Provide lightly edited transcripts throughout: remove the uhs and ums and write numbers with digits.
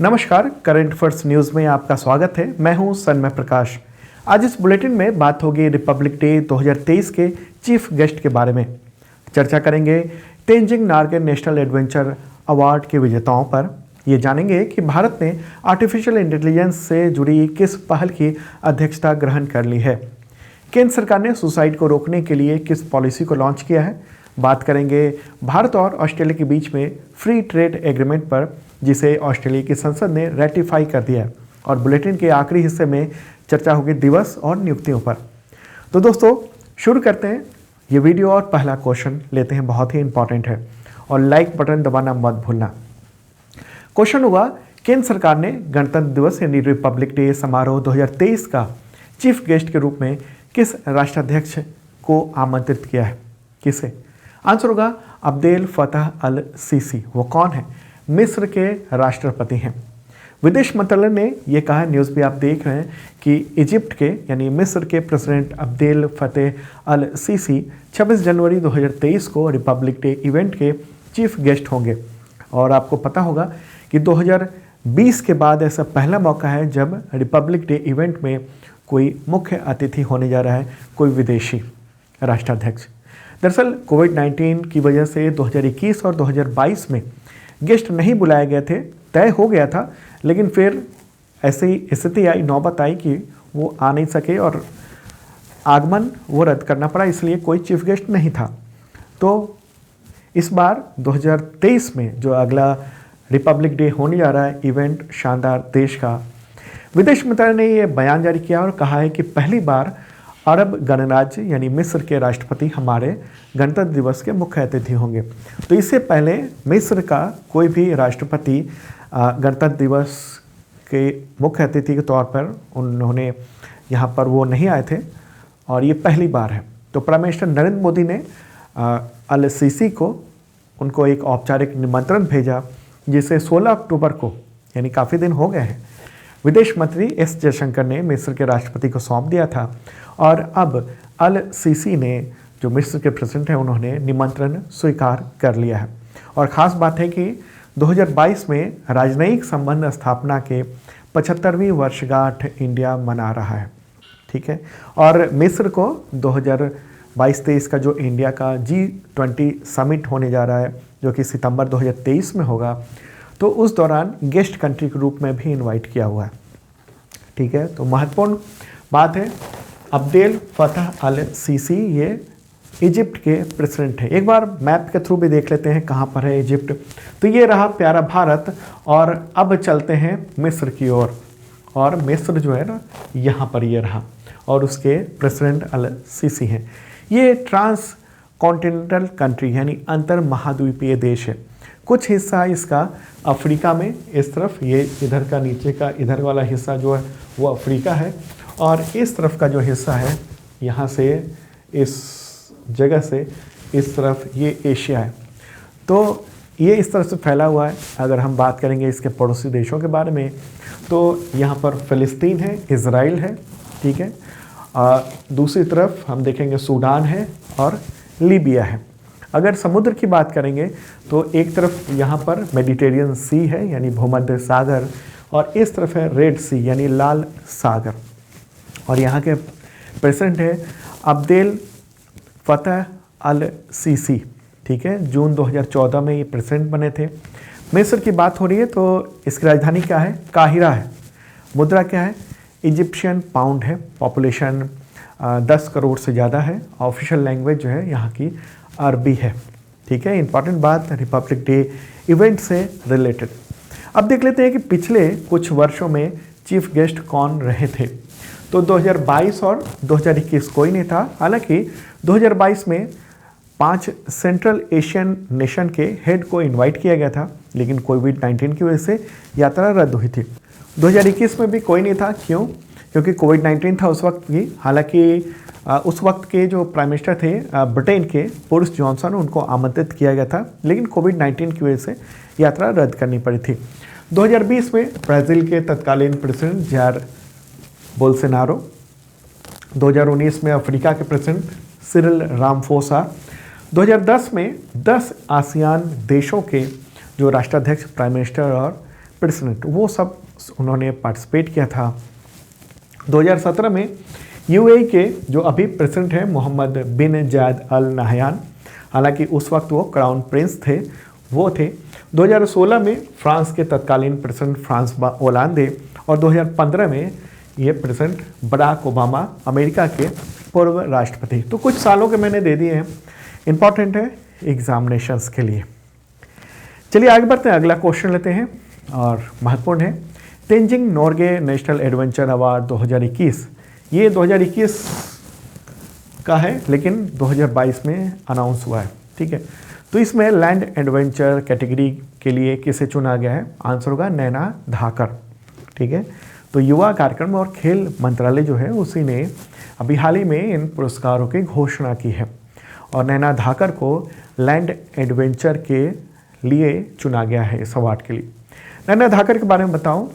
नमस्कार, current affairs news में आपका स्वागत है। मैं हूं सन्मय प्रकाश। आज इस बुलेटिन में बात होगी रिपब्लिक डे 2023 के चीफ गेस्ट के बारे में। चर्चा करेंगे Tenzing Norgay national adventure award के विजेताओं पर। ये जानेंगे कि भारत ने आर्टिफिशियल इंटेलिजेंस से जुड़ी किस पहल की अध्यक्षता ग्रहण कर ली है। केंद्र सरकार ने सुसाइड को रोकने के लिए किस पॉलिसी को लॉन्च किया है। बात करेंगे भारत और ऑस्ट्रेलिया के बीच में फ्री ट्रेड एग्रीमेंट पर, जिसे ऑस्ट्रेलिया की संसद ने रेटिफाई कर दिया है। और बुलेटिन के आखिरी हिस्से में चर्चा होगी दिवस और नियुक्तियों पर। तो दोस्तों, शुरू करते हैं ये वीडियो और पहला क्वेश्चन लेते हैं, बहुत ही इंपॉर्टेंट है और लाइक बटन दबाना मत भूलना। क्वेश्चन हुआ, केंद्र सरकार ने गणतंत्र दिवस यानी रिपब्लिक डे समारोह 2023 का चीफ गेस्ट के रूप में किस राष्ट्राध्यक्ष को आमंत्रित किया है? किसे? आंसर होगा अब्देल फतह अल सीसी। वो कौन है? मिस्र के राष्ट्रपति हैं। विदेश मंत्रालय ने यह कहा है, न्यूज़ भी आप देख रहे हैं, कि इजिप्ट के यानी मिस्र के प्रेसिडेंट अब्देल फतेह अल सीसी 26 जनवरी 2023 को रिपब्लिक डे इवेंट के चीफ गेस्ट होंगे। और आपको पता होगा कि 2020 के बाद ऐसा पहला मौका है जब रिपब्लिक डे इवेंट में कोई मुख्य अतिथि होने जा रहा है, कोई विदेशी राष्ट्राध्यक्ष। दरअसल कोविड-19 की वजह से 2021 और 2022 में गेस्ट नहीं बुलाए गए थे, तय हो गया था, लेकिन फिर ऐसी स्थिति आई, नौबत आई कि वो आ नहीं सके और आगमन वो रद्द करना पड़ा, इसलिए कोई चीफ गेस्ट नहीं था। तो इस बार 2023 में जो अगला रिपब्लिक डे होने जा रहा है इवेंट, शानदार देश का, विदेश मंत्रालय ने ये बयान जारी किया और कहा है कि पहली बार अरब गणराज्य यानी मिस्र के राष्ट्रपति हमारे गणतंत्र दिवस के मुख्य अतिथि होंगे। तो इससे पहले मिस्र का कोई भी राष्ट्रपति गणतंत्र दिवस के मुख्य अतिथि के तौर पर उन्होंने यहाँ पर वो नहीं आए थे और ये पहली बार है। तो प्राइम मिनिस्टर नरेंद्र मोदी ने अल सीसी को उनको एक औपचारिक निमंत्रण भेजा, जिसे 16 अक्टूबर को, यानी काफ़ी दिन हो गए हैं, विदेश मंत्री एस जयशंकर ने मिस्र के राष्ट्रपति को सौंप दिया था। और अब अल सीसी ने, जो मिस्र के प्रेसिडेंट हैं, उन्होंने निमंत्रण स्वीकार कर लिया है। और ख़ास बात है कि 2022 में राजनयिक संबंध स्थापना के 75वीं वर्षगांठ इंडिया मना रहा है। ठीक है, और मिस्र को 2022-23 का जो इंडिया का G20 समिट होने जा रहा है, जो कि सितंबर 2023 में होगा, तो उस दौरान गेस्ट कंट्री के रूप में भी इनवाइट किया हुआ है। ठीक है, तो महत्वपूर्ण बात है, अब्देल फतह अल सीसी ये इजिप्ट के प्रेसिडेंट है। एक बार मैप के थ्रू भी देख लेते हैं कहाँ पर है इजिप्ट। तो ये रहा प्यारा भारत, और अब चलते हैं मिस्र की ओर। और मिस्र जो है ना, यहाँ पर ये रहा, और उसके प्रेसिडेंट अल सीसी हैं। ये ट्रांस कॉन्टिनेंटल कंट्री यानी अंतर महाद्वीपीय देश है। कुछ हिस्सा इसका अफ्रीका में, इस तरफ, ये इधर का नीचे का इधर वाला हिस्सा जो है वो अफ्रीका है, और इस तरफ का जो हिस्सा है, यहाँ से इस जगह से इस तरफ, ये एशिया है। तो ये इस तरह से फैला हुआ है। अगर हम बात करेंगे इसके पड़ोसी देशों के बारे में, तो यहाँ पर फ़िलिस्तीन है, इज़राइल है, ठीक है, दूसरी तरफ हम देखेंगे सूडान है और लीबिया है। अगर समुद्र की बात करेंगे तो एक तरफ यहाँ पर मेडिटेरियन सी है यानी भूमध्य सागर, और इस तरफ है रेड सी यानी लाल सागर। और यहाँ के प्रेसिडेंट है अब्देल फतह अल सीसी। ठीक है, जून 2014 में ये प्रेसिडेंट बने थे। मिस्र की बात हो रही है तो इसकी राजधानी क्या है? काहिरा है। मुद्रा क्या है? इजिप्शियन पाउंड है। पॉपुलेशन 10 करोड़ से ज़्यादा है। ऑफिशियल लैंग्वेज जो है यहाँ की अरबी है। ठीक है, इंपॉर्टेंट बात रिपब्लिक डे इवेंट से रिलेटेड। अब देख लेते हैं कि पिछले कुछ वर्षों में चीफ गेस्ट कौन रहे थे। तो 2022 और 2021 कोई नहीं था। हालांकि 2022 में 5 सेंट्रल एशियन नेशन के हेड को इनवाइट किया गया था, लेकिन कोविड-19 की वजह से यात्रा रद्द हुई थी। 2021 में भी कोई नहीं था। क्यों? क्योंकि कोविड-19 था उस वक्त भी। हालांकि उस वक्त के जो प्राइम मिनिस्टर थे ब्रिटेन के, बोरिस जॉनसन, उनको आमंत्रित किया गया था, लेकिन कोविड-19 की वजह से यात्रा रद्द करनी पड़ी थी। 2020 में ब्राज़ील के तत्कालीन प्रेसिडेंट जायर बोल्सोनारो, 2019 में अफ्रीका के प्रेसिडेंट सिरिल रामाफोसा, 2010 में 10 आसियान देशों के जो राष्ट्राध्यक्ष, प्राइम मिनिस्टर और प्रेसिडेंट, वो सब उन्होंने पार्टिसिपेट किया था। 2017 में यूएई के जो अभी प्रेसिडेंट हैं मोहम्मद बिन जायद अल नाहयान, हालांकि उस वक्त वो क्राउन प्रिंस थे, वो थे। 2016 में फ्रांस के तत्कालीन प्रेसिडेंट फ्रांसवा ओलांदे, और 2015 में ये प्रेसिडेंट बराक ओबामा, अमेरिका के पूर्व राष्ट्रपति। तो कुछ सालों के मैंने दे दिए हैं, इंपॉर्टेंट है एग्जामिनेशंस के लिए। चलिए आगे बढ़ते हैं, अगला क्वेश्चन लेते हैं और महत्वपूर्ण है। Tenzing Norgay national adventure award 2021, ये 2021 का है लेकिन 2022 में अनाउंस हुआ है, ठीक है। तो इसमें लैंड एडवेंचर कैटेगरी के लिए किसे चुना गया है? आंसर होगा नैना धाकर, ठीक है। तो युवा कार्यक्रम और खेल मंत्रालय जो है उसी ने अभी हाल ही में इन पुरस्कारों की घोषणा की है, और नैना धाकर को लैंड एडवेंचर के लिए चुना गया है इस अवार्ड के लिए। नैना धाकर के बारे में बताऊं,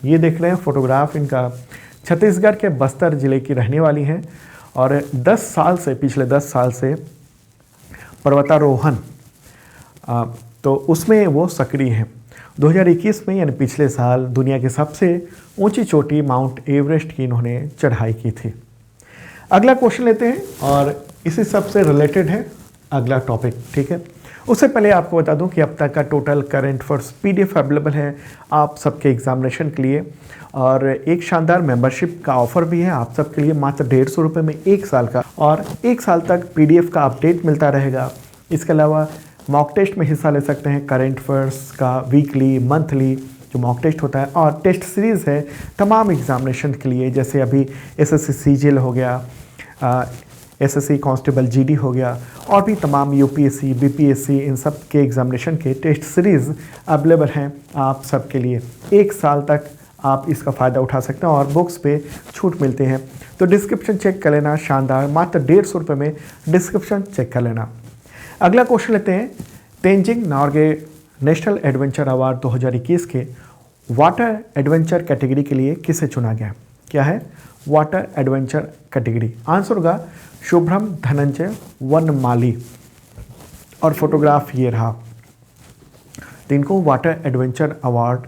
ये देख रहे हैं फोटोग्राफ इनका, छत्तीसगढ़ के बस्तर जिले की रहने वाली हैं और 10 साल से, पिछले 10 साल से पर्वतारोहण तो उसमें वो सक्रिय हैं। 2021 में यानी पिछले साल दुनिया की सबसे ऊंची चोटी माउंट एवरेस्ट की इन्होंने चढ़ाई की थी। अगला क्वेश्चन लेते हैं और इसी सबसे रिलेटेड है अगला टॉपिक, ठीक है। उससे पहले आपको बता दूं कि अब तक का total current affairs PDF available है आप सबके एग्जामिनेशन के लिए, और एक शानदार मेंबरशिप का ऑफर भी है आप सबके लिए, मात्र 150 रुपये में 1 साल का, और 1 साल तक पीडीएफ का अपडेट मिलता रहेगा। इसके अलावा मॉक टेस्ट में हिस्सा ले सकते हैं, करंट अफेयर्स का वीकली मंथली जो मॉक टेस्ट होता है, और टेस्ट सीरीज़ है तमाम एग्जामिनेशन के लिए, जैसे अभी एसएससी सीजीएल हो गया, एसएससी कांस्टेबल जीडी हो गया, और भी तमाम यूपीएससी बीपीएससी इन सब के एग्जामिनेशन के टेस्ट सीरीज़ अवेलेबल हैं आप सबके लिए। 1 साल तक आप इसका फ़ायदा उठा सकते हैं और बुक्स पे छूट मिलते हैं। तो डिस्क्रिप्शन चेक कर लेना, शानदार, मात्र 150 रुपये में डिस्क्रिप्शन चेक कर लेना। अगला क्वेश्चन लेते हैं, Tenzing Norgay national adventure award 2021 के वाटर एडवेंचर कैटेगरी के लिए किसे चुना गया? क्या है वाटर एडवेंचर कैटेगरी? आंसर होगा शुभ्रम धनंजय वनमाली, और फोटोग्राफ ये रहा। तो इनको वाटर एडवेंचर अवार्ड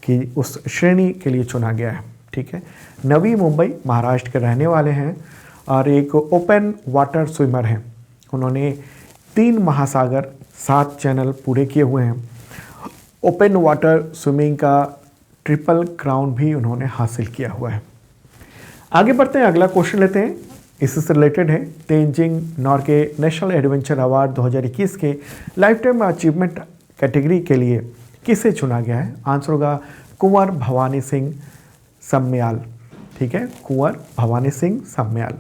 की उस श्रेणी के लिए चुना गया है, ठीक है। नवी मुंबई महाराष्ट्र के रहने वाले हैं और एक ओपन वाटर स्विमर हैं। उन्होंने 3 महासागर 7 चैनल पूरे किए हुए हैं। ओपन वाटर स्विमिंग का ट्रिपल क्राउन भी उन्होंने हासिल किया हुआ है। आगे बढ़ते हैं, अगला क्वेश्चन लेते हैं, इससे रिलेटेड है। Tenzing Norgay national adventure award 2021 के लाइफ टाइम अचीवमेंट कैटेगरी के लिए किसे चुना गया है? आंसर होगा कुंवर भवानी सिंह सम्मयाल, ठीक है, कुंवर भवानी सिंह सम्मयाल।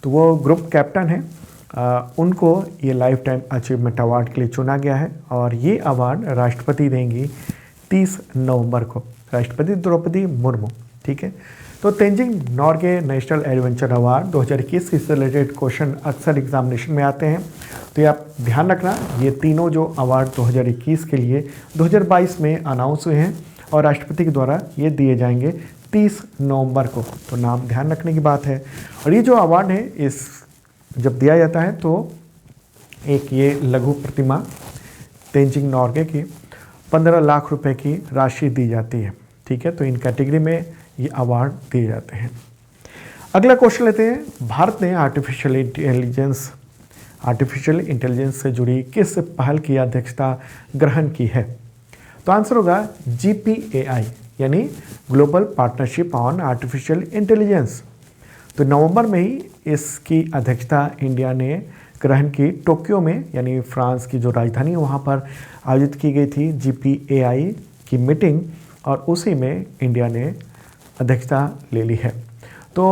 तो वो ग्रुप कैप्टन हैं, उनको ये लाइफ टाइम अचीवमेंट अवार्ड के लिए चुना गया है, और ये अवार्ड राष्ट्रपति देंगी 30 नवंबर को, राष्ट्रपति द्रौपदी मुर्मू, ठीक है। तो Tenzing Norgay national adventure award 2021 से रिलेटेड क्वेश्चन अक्सर एग्जामिनेशन में आते हैं, तो ये आप ध्यान रखना। ये तीनों जो अवार्ड 2021 के लिए 2022 में अनाउंस हुए हैं और राष्ट्रपति के द्वारा ये दिए जाएंगे 30 नवंबर को, तो नाम ध्यान रखने की बात है। और ये जो अवार्ड है, इस जब दिया जाता है तो एक ये लघु प्रतिमा तेंजिंग नोर्गे की 15 लाख रुपए की राशि दी जाती है, ठीक है। तो इन कैटेगरी में ये अवार्ड दिए जाते हैं। अगला क्वेश्चन लेते हैं, भारत ने आर्टिफिशियल इंटेलिजेंस से जुड़ी किस पहल की अध्यक्षता ग्रहण की है? तो आंसर होगा GPAI यानी global partnership on artificial intelligence. तो नवंबर में ही इसकी अध्यक्षता इंडिया ने ग्रहण की, टोक्यो में यानी फ्रांस की जो राजधानी है वहाँ पर आयोजित की गई थी GPAI की मीटिंग, और उसी में इंडिया ने अध्यक्षता ले ली है। तो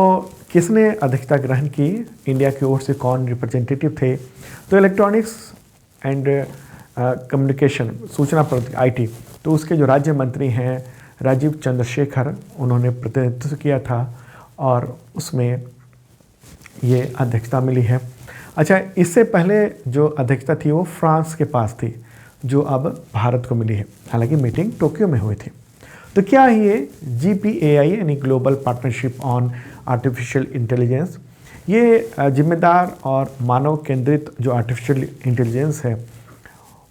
किसने अध्यक्षता ग्रहण की, इंडिया की ओर से कौन रिप्रेजेंटेटिव थे? तो इलेक्ट्रॉनिक्स एंड कम्युनिकेशन, सूचना प्रौद्योगिकी IT, तो उसके जो राज्य मंत्री हैं राजीव चंद्रशेखर, उन्होंने प्रतिनिधित्व किया था और उसमें ये अध्यक्षता मिली है। अच्छा, इससे पहले जो अध्यक्षता थी वो फ्रांस के पास थी, जो अब भारत को मिली है, हालांकि मीटिंग टोक्यो में हुई थी। तो क्या है ये GPAI यानी global partnership on artificial intelligence? ये जिम्मेदार और मानव केंद्रित जो आर्टिफिशियल इंटेलिजेंस है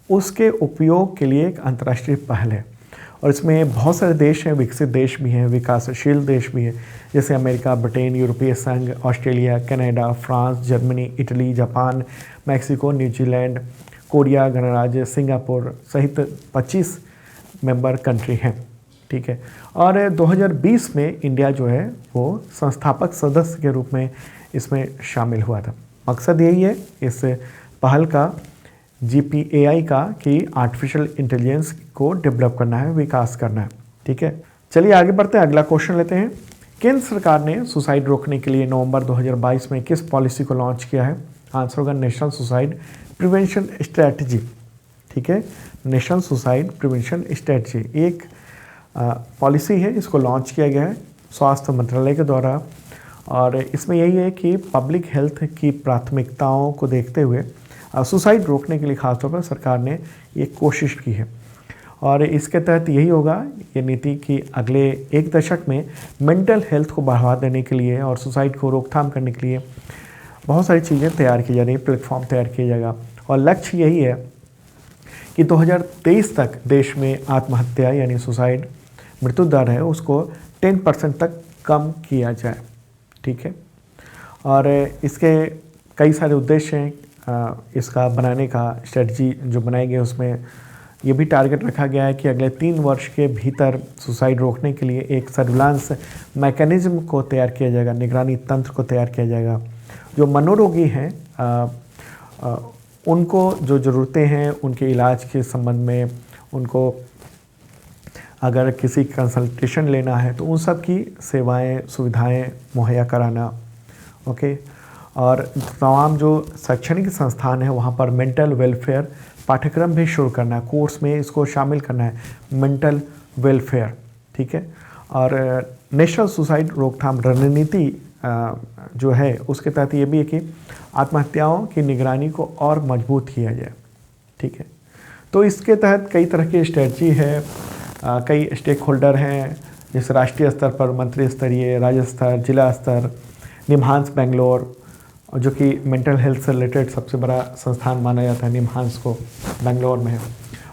उसके उपयोग के लिए एक अंतर्राष्ट्रीय पहल है, और इसमें बहुत सारे देश हैं, विकसित देश भी हैं, विकासशील देश भी हैं, जैसे अमेरिका, ब्रिटेन, यूरोपीय संघ, Australia, Canada, France, Germany, Italy, Japan, Mexico, New Zealand, Korea गणराज्य, सिंगापुर सहित 25 मेंबर कंट्री हैं। ठीक है। और 2020 में इंडिया जो है वो संस्थापक सदस्य के रूप में इसमें शामिल हुआ था। मकसद यही है इस पहल का, GPAI का, कि आर्टिफिशियल इंटेलिजेंस को डेवलप करना है, विकास करना है। ठीक है, चलिए आगे बढ़ते हैं, अगला क्वेश्चन लेते हैं। केंद्र सरकार ने सुसाइड रोकने के लिए नवंबर 2022 में किस पॉलिसी को लॉन्च किया है? आंसर होगा नेशनल सुसाइड प्रिवेंशन स्ट्रैटेजी। ठीक है, नेशनल सुसाइड प्रिवेंशन स्ट्रैटेजी एक पॉलिसी है, इसको लॉन्च किया गया है स्वास्थ्य मंत्रालय के द्वारा। और इसमें यही है कि पब्लिक हेल्थ की प्राथमिकताओं को देखते हुए सुसाइड रोकने के लिए खासतौर पर सरकार ने ये कोशिश की है। और इसके तहत यही होगा ये नीति कि अगले 1 दशक में मेंटल हेल्थ को बढ़ावा देने के लिए और सुसाइड को रोकथाम करने के लिए बहुत सारी चीज़ें तैयार की जा रही है, प्लेटफॉर्म तैयार किया जाएगा। और लक्ष्य यही है कि 2023 तक देश में आत्महत्या यानी सुसाइड मृत्यु दर है उसको 10% तक कम किया जाए। ठीक है, और इसके कई सारे उद्देश्य हैं। इसका बनाने का स्ट्रेटजी जो बनाई गई उसमें ये भी टारगेट रखा गया है कि अगले 3 वर्ष के भीतर सुसाइड रोकने के लिए एक सर्विलांस मैकेनिज्म को तैयार किया जाएगा, निगरानी तंत्र को तैयार किया जाएगा। जो मनोरोगी हैं उनको जो ज़रूरतें हैं उनके इलाज के संबंध में, उनको अगर किसी कंसल्टेशन लेना है तो उन सब की सेवाएं सुविधाएं मुहैया कराना। ओके, और तमाम जो शैक्षणिक संस्थान है वहाँ पर मेंटल वेलफेयर पाठ्यक्रम भी शुरू करना है, कोर्स में इसको शामिल करना है, मेंटल वेलफेयर। ठीक है, और नेशनल सुसाइड रोकथाम रणनीति जो है उसके तहत ये भी है कि आत्महत्याओं की निगरानी को और मजबूत किया जाए। ठीक है, तो इसके तहत कई तरह की स्ट्रेटजी है, कई स्टेक होल्डर हैं, जैसे राष्ट्रीय स्तर पर मंत्री स्तरीय, राज्य स्तर, जिला स्तर, निम्हांस बेंगलोर, जो कि मेंटल हेल्थ से रिलेटेड सबसे बड़ा संस्थान माना जाता है, निम्हांस को बेंगलोर में है,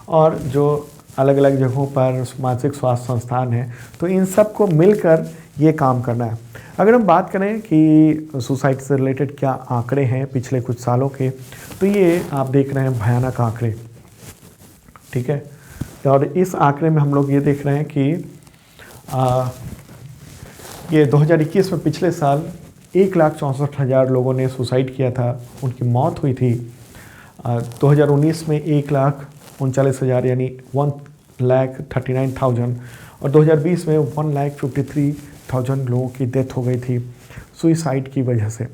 और जो अलग अलग जगहों पर मानसिक स्वास्थ्य संस्थान है, तो इन सब को मिलकर ये काम करना है। अगर हम बात करें कि सुसाइड से रिलेटेड क्या आंकड़े हैं पिछले कुछ सालों के, तो ये आप देख रहे हैं भयानक आंकड़े। ठीक है, और इस आंकड़े में हम लोग ये देख रहे हैं कि ये 2021 में पिछले साल 1,64,000 लोगों ने सुसाइड किया था, उनकी मौत हुई थी। 2019 में 1,39,000 यानी 1,39,000 और 2020 में 1,53,000 लोगों की डेथ हो गई थी सुसाइड की वजह से।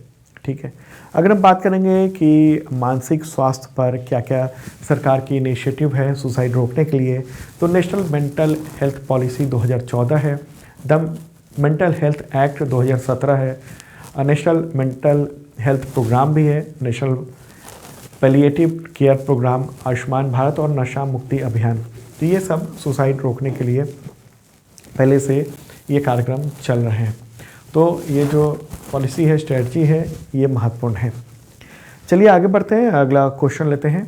ठीक है, अगर हम बात करेंगे कि मानसिक स्वास्थ्य पर क्या क्या सरकार की इनिशिएटिव है सुसाइड रोकने के लिए, तो नेशनल मेंटल हेल्थ पॉलिसी 2014 है, द मेंटल हेल्थ एक्ट 2017 है, नेशनल मेंटल हेल्थ प्रोग्राम भी है, national palliative care programme, Ayushman Bharat और नशा मुक्ति अभियान। तो ये सब सुसाइड रोकने के लिए पहले से ये कार्यक्रम चल रहे हैं। तो ये जो पॉलिसी है, स्ट्रेटजी है, ये महत्वपूर्ण है। चलिए आगे बढ़ते हैं, अगला क्वेश्चन लेते हैं।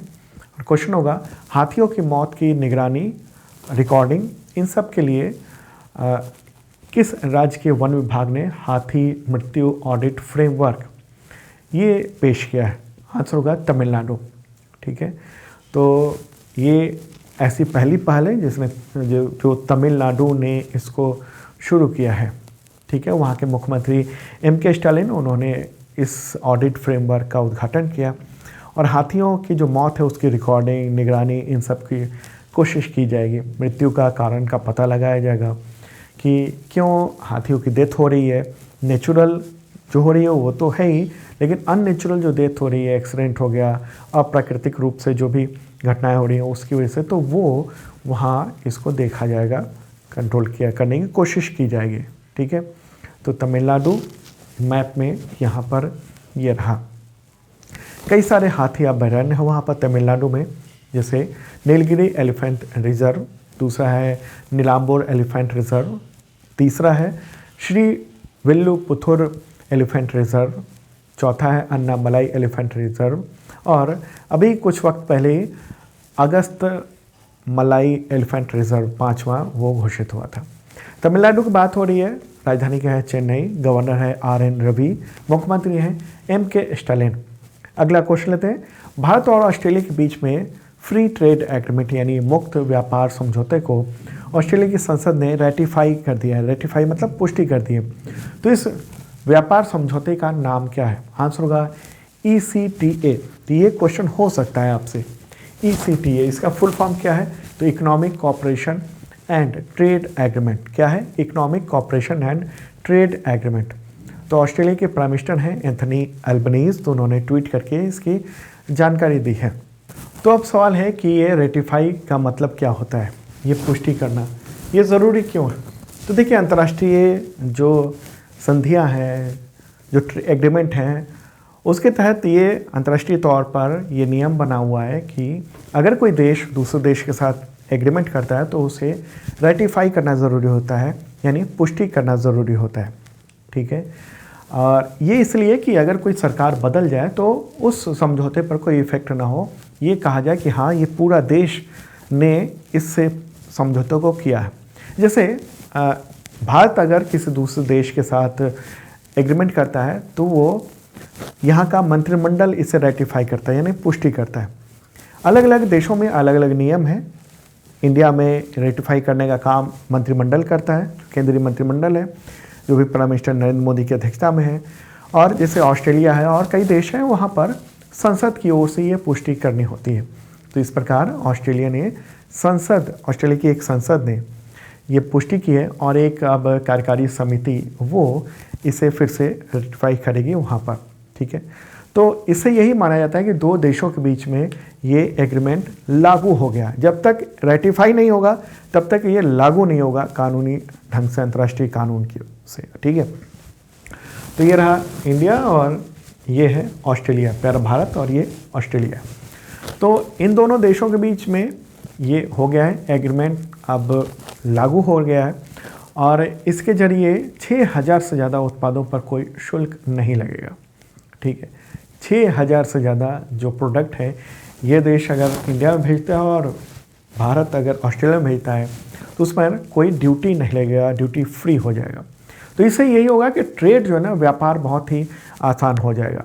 क्वेश्चन होगा हाथियों की मौत की निगरानी, रिकॉर्डिंग, इन सब के लिए किस राज्य के वन विभाग ने हाथी मृत्यु ऑडिट फ्रेमवर्क ये पेश किया है? आंसर होगा तमिलनाडु। ठीक है, तो ये ऐसी पहली पहल है जिसने जो तमिलनाडु ने इसको शुरू किया है। ठीक है, वहाँ के मुख्यमंत्री M.K. स्टालिन, उन्होंने इस ऑडिट फ्रेमवर्क का उद्घाटन किया और हाथियों की जो मौत है उसकी रिकॉर्डिंग, निगरानी, इन सब की कोशिश की जाएगी। मृत्यु का कारण का पता लगाया जाएगा कि क्यों हाथियों की डेथ हो रही है। नेचुरल जो हो रही है वो तो है ही, लेकिन अननेचुरल जो डेथ हो रही है, एक्सीडेंट हो गया, अप्राकृतिक रूप से जो भी घटनाएं हो रही हैं उसकी वजह से, तो वो वहाँ इसको देखा जाएगा, कंट्रोल किया करने की कोशिश की जाएगी। ठीक है, तो तमिलनाडु मैप में यहाँ पर ये रहा। कई सारे हाथी अभयारण्य है वहाँ पर तमिलनाडु में, जैसे नीलगिरी एलिफेंट रिजर्व, दूसरा है नीलाम्बूर एलिफेंट रिजर्व, तीसरा है श्री विल्लुपुथुर एलिफेंट रिजर्व, चौथा है अन्नामलाई एलिफेंट रिजर्व, और अभी कुछ वक्त पहले अगस्त मलाई एलिफेंट रिजर्व 5वां वो घोषित हुआ था। तमिलनाडु की बात हो रही है, राजधानी क्या है चेन्नई, गवर्नर है RN रवि, मुख्यमंत्री हैं MK स्टालिन। अगला क्वेश्चन लेते हैं, भारत और ऑस्ट्रेलिया के बीच में फ्री ट्रेड एग्रीमेंट यानी मुक्त व्यापार समझौते को ऑस्ट्रेलिया की संसद ने रेटिफाई कर दिया है। रेटिफाई मतलब पुष्टि कर दी है। तो इस व्यापार समझौते का नाम क्या है? आंसर होगा ECTA। तो ये क्वेश्चन हो सकता है आपसे, ECTA इसका फुल फॉर्म क्या है? तो economic cooperation and trade agreement. क्या है? Economic cooperation and trade agreement. तो ऑस्ट्रेलिया के प्राइम मिनिस्टर हैं एंथनी अल्बनीज, तो उन्होंने ट्वीट करके इसकी जानकारी दी है। तो अब सवाल है कि ये रेटिफाई का मतलब क्या होता है, ये पुष्टि करना ये ज़रूरी क्यों है? तो देखिए, अंतर्राष्ट्रीय जो संधियां हैं, जो एग्रीमेंट हैं, उसके तहत ये अंतर्राष्ट्रीय तौर पर ये नियम बना हुआ है कि अगर कोई देश दूसरे देश के साथ एग्रीमेंट करता है तो उसे रेटिफाई करना ज़रूरी होता है, यानी पुष्टि करना ज़रूरी होता है। ठीक है, और ये इसलिए कि अगर कोई सरकार बदल जाए तो उस समझौते पर कोई इफेक्ट ना हो, ये कहा जाए कि हाँ, ये पूरा देश ने इससे समझौते को किया है। जैसे भारत अगर किसी दूसरे देश के साथ एग्रीमेंट करता है तो वो यहाँ का मंत्रिमंडल इसे रेटिफाई करता है, यानी पुष्टि करता है। अलग अलग देशों में अलग अलग नियम हैं। इंडिया में रेटिफाई करने का काम मंत्रिमंडल करता है, केंद्रीय मंत्रिमंडल है, जो भी प्राइम मिनिस्टर नरेंद्र मोदी की अध्यक्षता में है। और जैसे ऑस्ट्रेलिया है और कई देश हैं, वहाँ पर संसद की ओर से ये पुष्टि करनी होती है। तो इस प्रकार ऑस्ट्रेलिया की एक संसद ने ये पुष्टि की है और एक अब कार्यकारी समिति वो इसे फिर से रेटिफाई करेगी वहाँ पर। ठीक है, तो इससे यही माना जाता है कि दो देशों के बीच में ये एग्रीमेंट लागू हो गया। जब तक रेटिफाई नहीं होगा तब तक ये लागू नहीं होगा कानूनी ढंग से, अंतर्राष्ट्रीय कानून की से। ठीक है, तो ये रहा इंडिया और ये है ऑस्ट्रेलिया, प्यारा भारत और ये ऑस्ट्रेलिया। तो इन दोनों देशों के बीच में ये हो गया है एग्रीमेंट, अब लागू हो गया है और इसके जरिए 6000 से ज़्यादा उत्पादों पर कोई शुल्क नहीं लगेगा। ठीक है, 6000 से ज़्यादा जो प्रोडक्ट है, ये देश अगर इंडिया में भेजता है और भारत अगर ऑस्ट्रेलिया में भेजता है तो उस पर कोई ड्यूटी नहीं लगेगा, ड्यूटी फ्री हो जाएगा। तो इससे यही होगा कि ट्रेड जो है ना, व्यापार बहुत ही आसान हो जाएगा।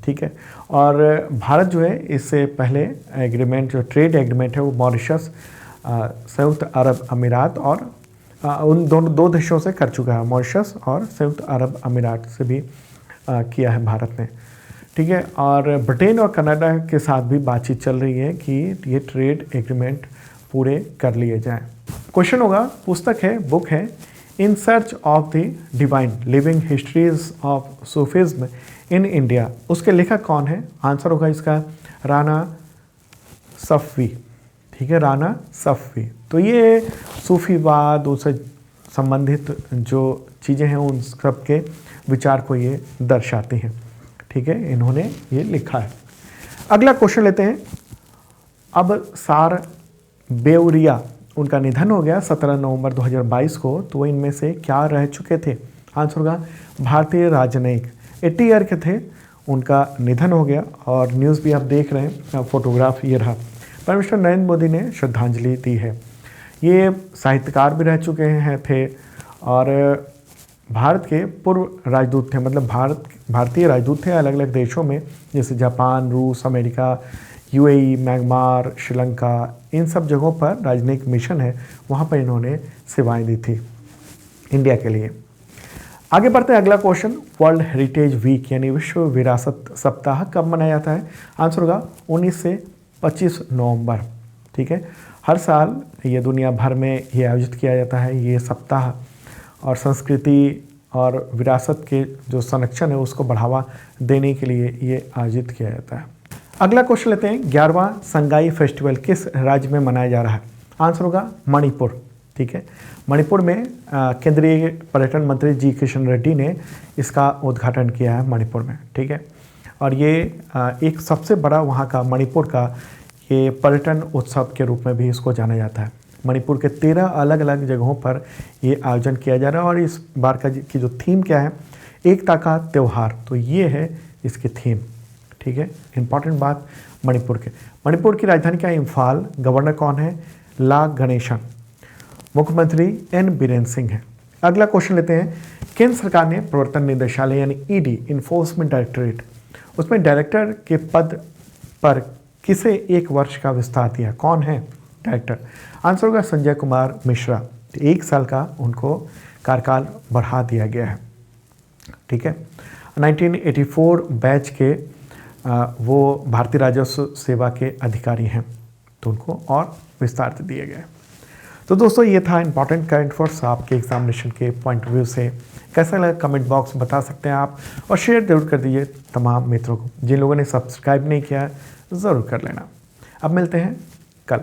ठीक है, और भारत जो है इससे पहले एग्रीमेंट, जो ट्रेड एग्रीमेंट है, वो मॉरिशस, संयुक्त अरब अमीरात और उन दो देशों से कर चुका है। मॉरिशस और संयुक्त अरब अमीरात से भी किया है भारत ने। ठीक है, और ब्रिटेन और कनाडा के साथ भी बातचीत चल रही है कि ये ट्रेड एग्रीमेंट पूरे कर लिए जाएं। क्वेश्चन होगा, पुस्तक है, बुक है, in search of the divine living histories of Sufism in India, उसके लेखक कौन है? आंसर होगा इसका राना सफ़वी। ठीक है, राना सफ़वी। तो ये सूफीवाद, उससे संबंधित जो चीज़ें हैं उन सब के विचार को ये दर्शाती हैं। ठीक है, इन्होंने ये लिखा है। अगला क्वेश्चन लेते हैं। अब सार बेउरिया, उनका निधन हो गया 17 नवंबर 2022 को, तो वो इनमें से क्या रह चुके थे? आंसर होगा भारतीय राजनयिक, 80 ईयर के थे, उनका निधन हो गया। और न्यूज़ भी आप देख रहे हैं, फोटोग्राफ ये रहा। प्राइम मिनिस्टर नरेंद्र मोदी ने श्रद्धांजलि दी है। ये साहित्यकार भी रह चुके हैं थे और भारत के पूर्व राजदूत थे, मतलब भारतीय राजदूत थे अलग अलग देशों में, जैसे जापान, रूस, अमेरिका, UAE, म्यांमार, श्रीलंका, इन सब जगहों पर राजनयिक मिशन है, वहाँ पर इन्होंने सेवाएं दी थी इंडिया के लिए। आगे बढ़ते हैं, अगला क्वेश्चन, वर्ल्ड हेरिटेज वीक यानी विश्व विरासत सप्ताह कब मनाया जाता है? आंसर होगा 19 से 25 नवंबर। ठीक है, हर साल ये दुनिया भर में ये आयोजित किया जाता है ये सप्ताह, और संस्कृति और विरासत के जो संरक्षण है उसको बढ़ावा देने के लिए ये आयोजित किया जाता है। अगला क्वेश्चन लेते हैं, 11वां संगाई फेस्टिवल किस राज्य में मनाया जा रहा है? आंसर होगा मणिपुर। ठीक है, मणिपुर में केंद्रीय पर्यटन मंत्री जी किशन रेड्डी ने इसका उद्घाटन किया है मणिपुर में। ठीक है, और ये एक सबसे बड़ा वहाँ का मणिपुर का ये पर्यटन उत्सव के रूप में भी इसको जाना जाता है। मणिपुर के 13 अलग अलग जगहों पर ये आयोजन किया जा रहा है और इस बार की जो थीम क्या है? एकता का त्यौहार। तो ये है इसकी थीम। ठीक है, इंपॉर्टेंट बात मणिपुर की राजधानी क्या है? इम्फाल। गवर्नर कौन है? ला गणेशन। मुख्यमंत्री एन बीरेन सिंह हैं। अगला क्वेश्चन लेते हैं। केंद्र सरकार ने प्रवर्तन निदेशालय यानी ईडी, इन्फोर्समेंट डायरेक्टरेट, उसमें डायरेक्टर के पद पर किसे 1 वर्ष का विस्तार दिया? कौन है डायरेक्टर? आंसर होगा संजय कुमार मिश्रा। 1 साल का उनको कार्यकाल बढ़ा दिया गया है। ठीक है। 1984 बैच के वो भारतीय राजस्व सेवा के अधिकारी हैं, तो उनको और विस्तार दिए गए। तो दोस्तों ये था इंपॉर्टेंट करंट अफेयर्स आपके एग्जामिनेशन के पॉइंट ऑफ व्यू से। कैसा लगा कमेंट बॉक्स में बता सकते हैं आप, और शेयर जरूर कर दीजिए तमाम मित्रों को। जिन लोगों ने सब्सक्राइब नहीं किया ज़रूर कर लेना। अब मिलते हैं कल।